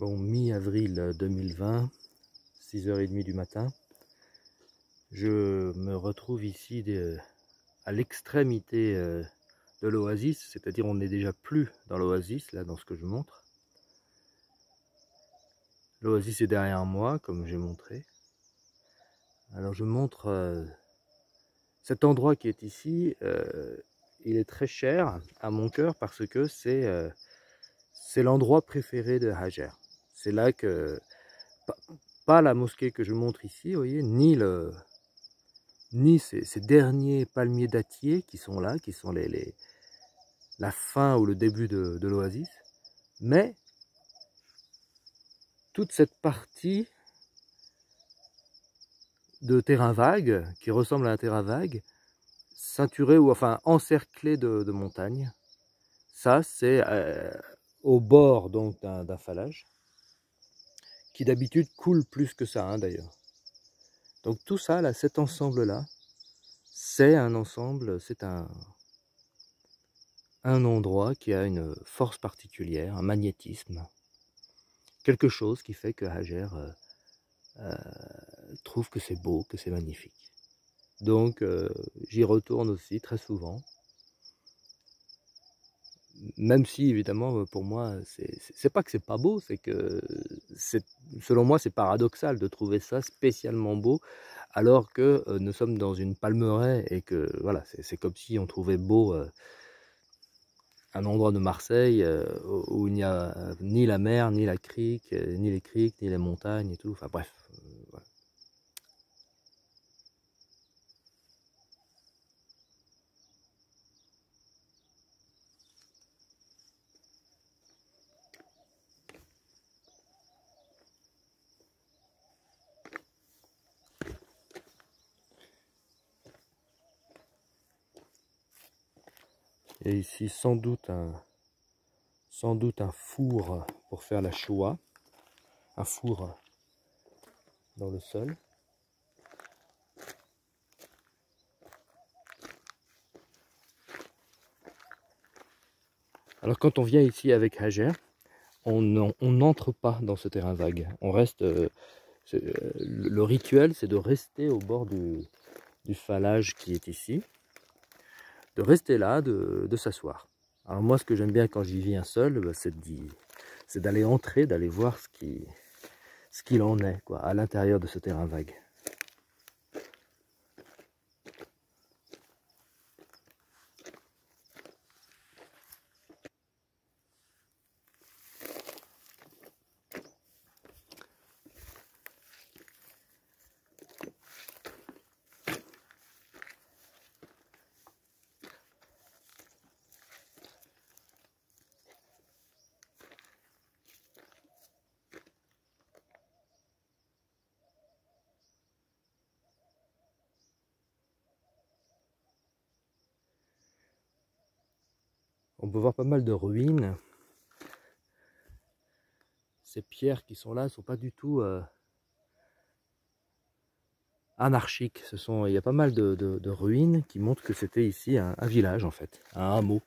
Bon, mi-avril 2020, 6h30 du matin, je me retrouve ici à l'extrémité de l'oasis, c'est-à-dire on n'est déjà plus dans l'oasis, là dans ce que je montre. L'oasis est derrière moi, comme j'ai montré. Alors je montre cet endroit qui est ici, il est très cher à mon cœur parce que c'est l'endroit préféré de Hajer. C'est là que, pas la mosquée que je montre ici, vous voyez, ni ces derniers palmiers dattiers qui sont là, qui sont la fin ou le début de l'oasis, mais toute cette partie de terrain vague, qui ressemble à un terrain vague, ceinturé ou enfin encerclé de montagnes. Ça, c'est au bord donc d'un phallage, qui d'habitude coule plus que ça d'ailleurs. Donc tout ça, là, cet ensemble-là, c'est un ensemble, c'est un endroit qui a une force particulière, un magnétisme, quelque chose qui fait que Hajer trouve que c'est beau, que c'est magnifique. Donc j'y retourne aussi très souvent, même si évidemment pour moi c'est pas que c'est pas beau, c'est que selon moi c'est paradoxal de trouver ça spécialement beau alors que nous sommes dans une palmeraie et que voilà, c'est comme si on trouvait beau un endroit de Marseille où il n'y a ni la mer, ni la crique, ni les criques, ni les montagnes et tout, enfin bref, voilà. Et ici sans doute un four pour faire la choua, un four dans le sol. Alors quand on vient ici avec Hajer, on n'entre pas dans ce terrain vague. On reste. Le rituel, c'est de rester au bord du phallage qui est ici, de rester là, de s'asseoir. Alors moi, ce que j'aime bien quand j'y viens seul, bah, c'est d'aller entrer, d'aller voir ce qu'il en est, quoi, à l'intérieur de ce terrain vague. On peut voir pas mal de ruines. Ces pierres qui sont là ne sont pas du tout anarchiques. Il y a pas mal de ruines qui montrent que c'était ici un village en fait, un hameau.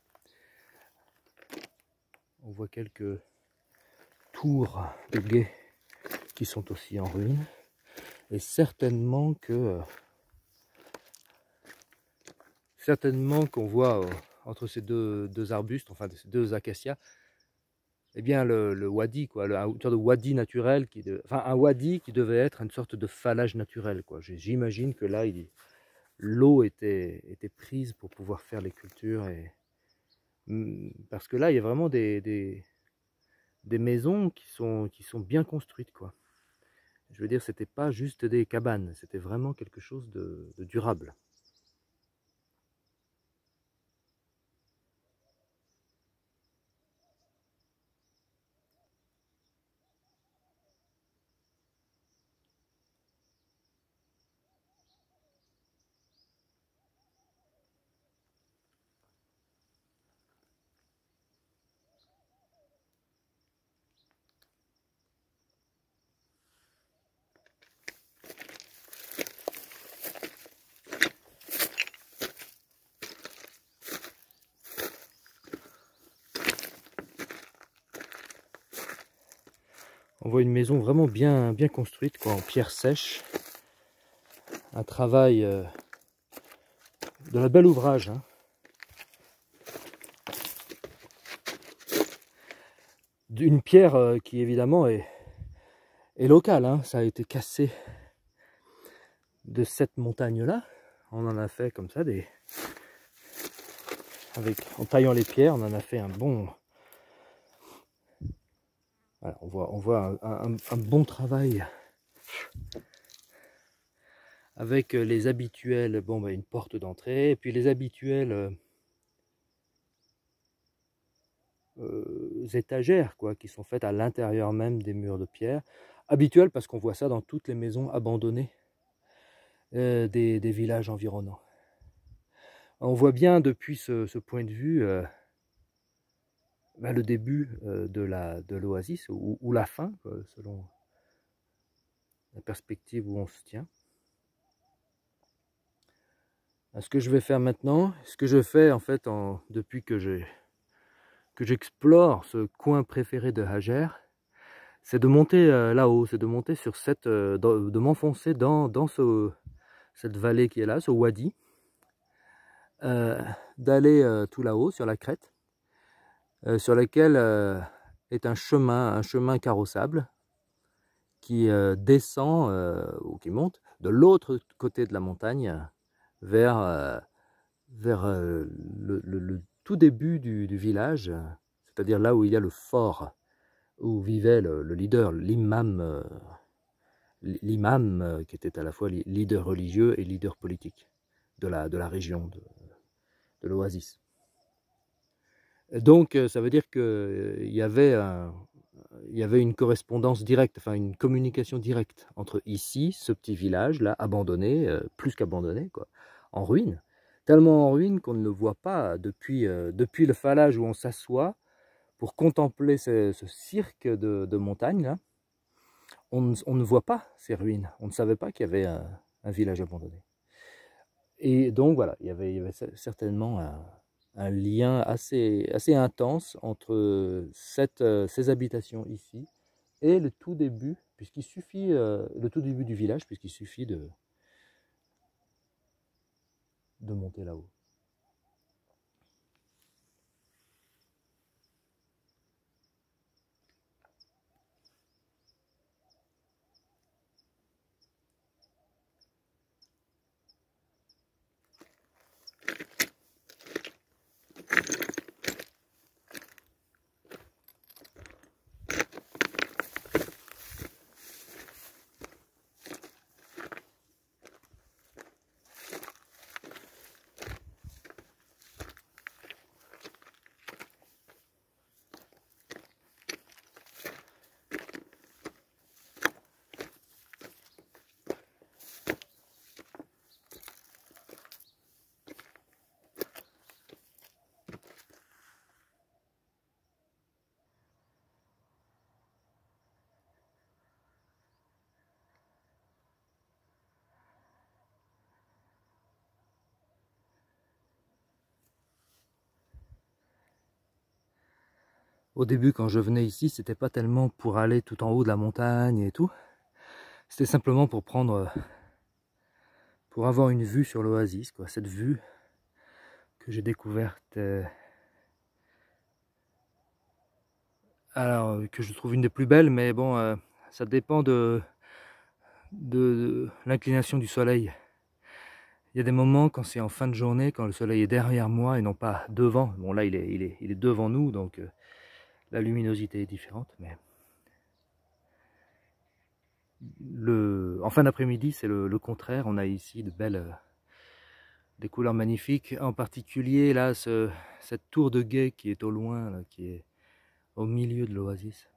On voit quelques tours de guet qui sont aussi en ruine. Et certainement qu'on voit entre ces deux arbustes, enfin ces deux acacias, eh bien le wadi, quoi, une sorte de wadi naturel, enfin un wadi qui devait être une sorte de phallage naturel, quoi. J'imagine que là, l'eau était prise pour pouvoir faire les cultures, parce que là, il y a vraiment des maisons qui sont bien construites, quoi. Je veux dire, c'était pas juste des cabanes, c'était vraiment quelque chose de durable. On voit une maison vraiment bien construite, quoi, en pierre sèche. Un travail de la bel ouvrage, hein. Une pierre qui évidemment est locale, hein. Ça a été cassé de cette montagne-là. On en a fait comme ça en taillant les pierres, on en a fait un bon. Voilà, on voit un bon travail avec les habituels, bon, bah, une porte d'entrée, et puis les habituels étagères, quoi, qui sont faites à l'intérieur même des murs de pierre. Habituel parce qu'on voit ça dans toutes les maisons abandonnées des villages environnants. On voit bien depuis ce point de vue le début de l'oasis, ou la fin, quoi, selon la perspective où on se tient. Ce que je vais faire maintenant, ce que je fais en fait depuis que j'explore ce coin préféré de Hager, c'est de monter là-haut, c'est de monter sur de m'enfoncer dans cette vallée qui est là, ce wadi, d'aller tout là-haut sur la crête, sur laquelle est un chemin carrossable qui descend ou qui monte de l'autre côté de la montagne vers le tout début du village, c'est-à-dire là où il y a le fort, où vivait le leader, l'imam qui était à la fois leader religieux et leader politique de la région de l'Oasis. Donc ça veut dire qu'il y avait une correspondance directe, enfin une communication directe entre ici, ce petit village là, abandonné, plus qu'abandonné, quoi, en ruine, tellement en ruine qu'on ne le voit pas depuis le phallage où on s'assoit pour contempler ce cirque de montagne là. On ne voit pas ces ruines, on ne savait pas qu'il y avait un village abandonné. Et donc voilà, il y avait certainement un lien assez intense entre ces habitations ici et le tout début, puisqu'il suffit, le tout début du village, puisqu'il suffit de monter là-haut. Au début, quand je venais ici, c'était pas tellement pour aller tout en haut de la montagne et tout. C'était simplement pour avoir une vue sur l'oasis, quoi. Cette vue que j'ai découverte, alors que je trouve une des plus belles, mais bon, ça dépend de l'inclination du soleil. Il y a des moments quand c'est en fin de journée, quand le soleil est derrière moi et non pas devant. Bon là il est devant nous, donc la luminosité est différente, mais en fin d'après-midi c'est le contraire. On a ici des couleurs magnifiques, en particulier là cette tour de guet qui est au loin, là, qui est au milieu de l'oasis.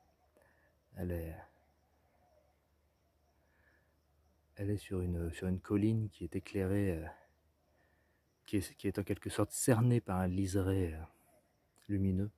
Elle est sur une colline qui est éclairée, qui est en quelque sorte cernée par un liseré lumineux.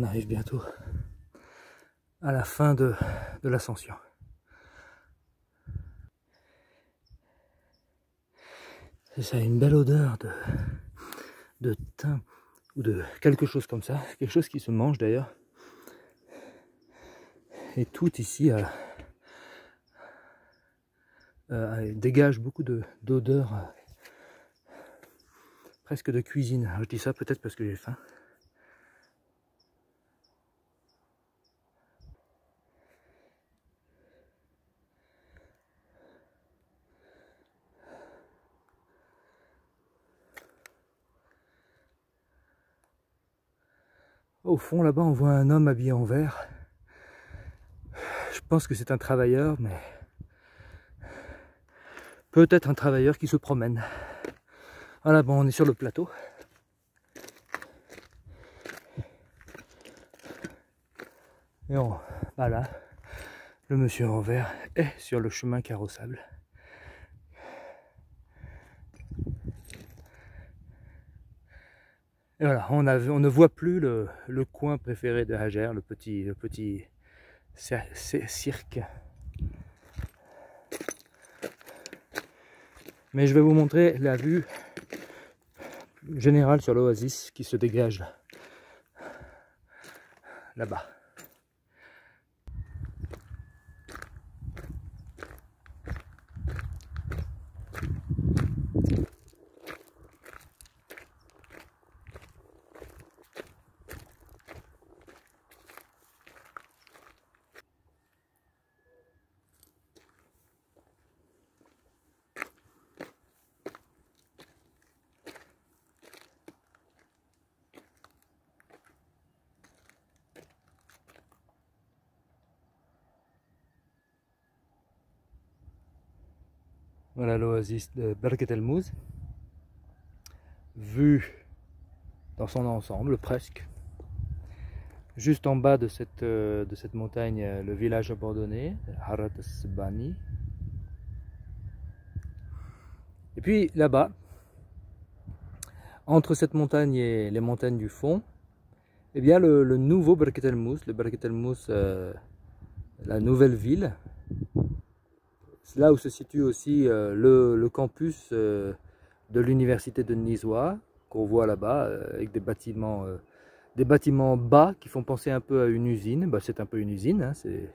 arrive bientôt à la fin de l'ascension. Ça a une belle odeur de thym ou de quelque chose comme ça, quelque chose qui se mange d'ailleurs. Et tout ici dégage beaucoup d'odeur, presque de cuisine. Alors, je dis ça peut-être parce que j'ai faim. Au fond, là-bas, on voit un homme habillé en vert. Je pense que c'est un travailleur, mais peut-être un travailleur qui se promène. Voilà, bon, on est sur le plateau. Et voilà, le monsieur en vert est sur le chemin carrossable. Et voilà, on ne voit plus le coin préféré de Hajer, le petit cirque. Mais je vais vous montrer la vue générale sur l'oasis qui se dégage là-bas. Voilà l'oasis de Birket El Mouz, vue dans son ensemble presque. Juste en bas de cette montagne, le village abandonné, Harat Sbani. Et puis là-bas, entre cette montagne et les montagnes du fond, eh bien le nouveau Birket El Mouz, le Birket El Mouz, la nouvelle ville. C'est là où se situe aussi le campus de l'université de Nizwa, qu'on voit là-bas, avec des bâtiments bas qui font penser un peu à une usine. Bah, c'est un peu une usine, hein, c'est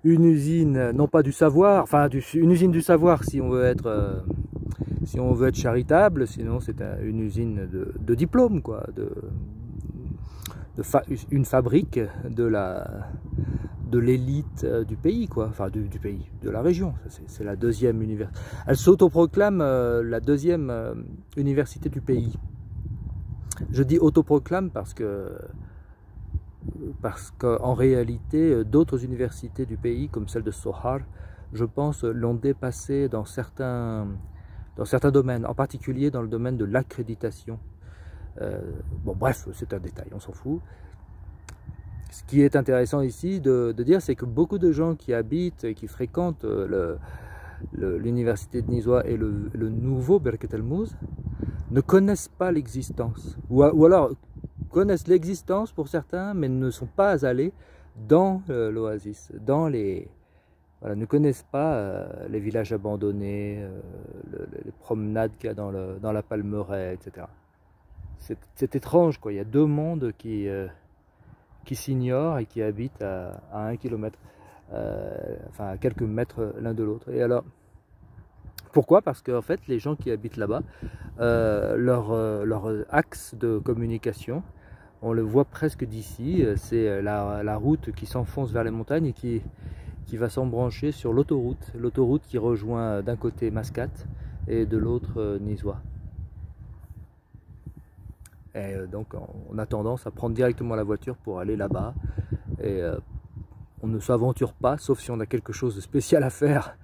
une usine, non pas du savoir, enfin une usine du savoir si on veut être charitable, sinon c'est une usine de diplôme, quoi, une fabrique de l'élite du pays, quoi, enfin du pays, de la région. C'est la deuxième université. Elle s'autoproclame la deuxième université du pays. Je dis autoproclame parce qu'en réalité, d'autres universités du pays, comme celle de Sohar, je pense, l'ont dépassée dans certains domaines, en particulier dans le domaine de l'accréditation. Bon, bref, c'est un détail, on s'en fout. Ce qui est intéressant ici de dire, c'est que beaucoup de gens qui habitent et qui fréquentent l'université de Nizwa et le nouveau Birket El Mouz ne connaissent pas l'existence, ou alors connaissent l'existence pour certains, mais ne sont pas allés dans l'oasis, voilà, ne connaissent pas les villages abandonnés, les promenades qu'il y a dans la Palmeraie, etc. C'est étrange, quoi. Il y a deux mondes qui s'ignorent et qui habitent à 1 kilomètre, enfin à quelques mètres l'un de l'autre. Et alors, pourquoi? Parce qu'en fait, les gens qui habitent là-bas, leur axe de communication, on le voit presque d'ici, c'est la route qui s'enfonce vers les montagnes et qui va s'embrancher sur l'autoroute qui rejoint d'un côté Mascate et de l'autre Nizwa. Et donc on a tendance à prendre directement la voiture pour aller là-bas, et on ne s'aventure pas, sauf si on a quelque chose de spécial à faire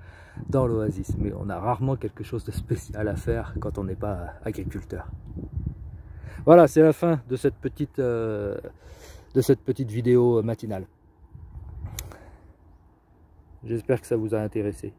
dans l'oasis, mais on a rarement quelque chose de spécial à faire quand on n'est pas agriculteur. Voilà, c'est la fin de cette petite vidéo matinale. J'espère que ça vous a intéressé.